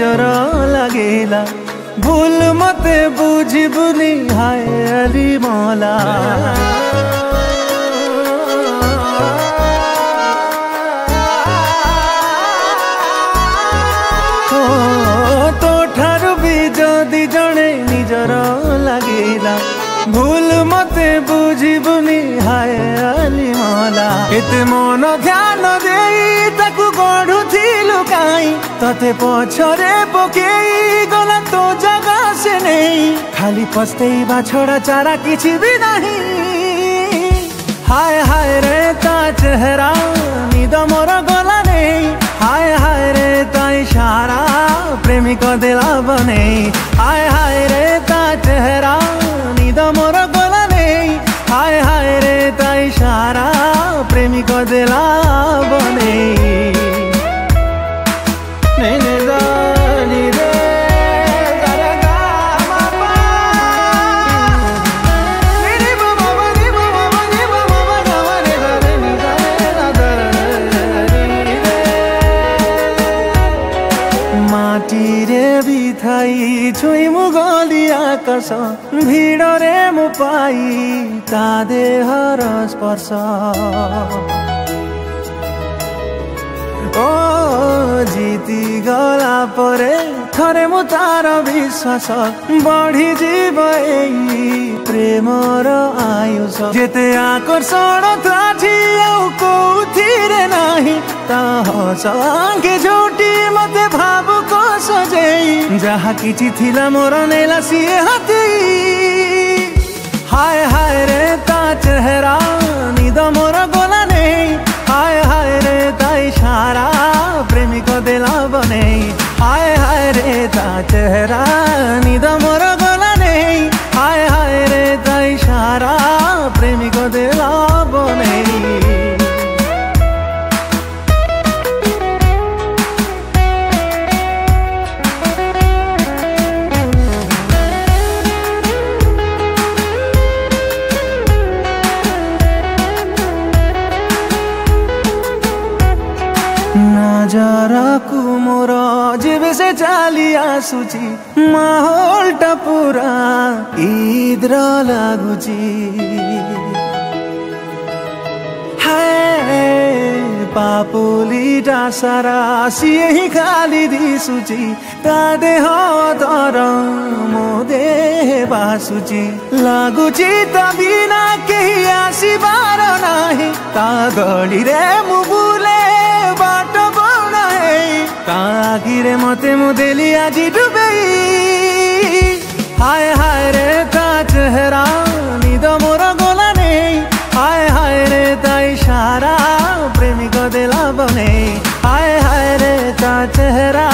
निजर लागेला भूल मते बुझिबुनी हाय अली मौला तो ठारू भी जदि जणे निजर लागेला भूल मते बुझिबुनी हाय अली मौला एते मन ध्यान देई ताकू गढ़ुथिलु काई तते पछरे पकेई गला तो जगा से नहीं खाली पछतेइबा छोड़ा चारा किछि भी नहीं हाय हाय रे ता चेहरा निद मोर गला नहीं हाय हाय रे ता इशारा प्रेमिक दिला बने हाय हाय रे ता चेहरा निद मोर गला नहीं हाय हाय रे ता इशारा प्रेमिक दिला बने माटीरे बिथाई छुई मुगली आकर्ष भिडरे मु पाई ता देहर स्पर्श ओ जीती गला परे थरे मु तार विश्वास बढ़ी जीव प्रेमर आयुष जेते आकर्षण थाठी कौथिरे नाही संगे झूठी मते भावुक सजेई जहा किछि थिला मोर नेला सिए हाथी हाय हाय रे ता चेहरा निद मोर गला नहीं हाय हाय रे ता इशारा प्रेमिक दिला बने हाय हाय रे ता चेहरा निद मोर गला नहीं हाय हाय रे ता इशारा प्रेमिक दिला बने नजरकु मोर जेबे से चाली आसुची माहौलटा पूरा ईद्र लागुची हाय पापुलीटा सारा सिए ही खाली दिसुची ता देह तर मो देह बासुची लागुची ता बिना केही आसिबार नाही ता गली रे मु बुले बाट तागिरे मते मुदेली आजी डुबई हाय हाय रे ता चेहरा निद मोर गला नहीं हाय हाय रे ता इशारा प्रेमिक दिला बने हाय हाय रे ता चेहरा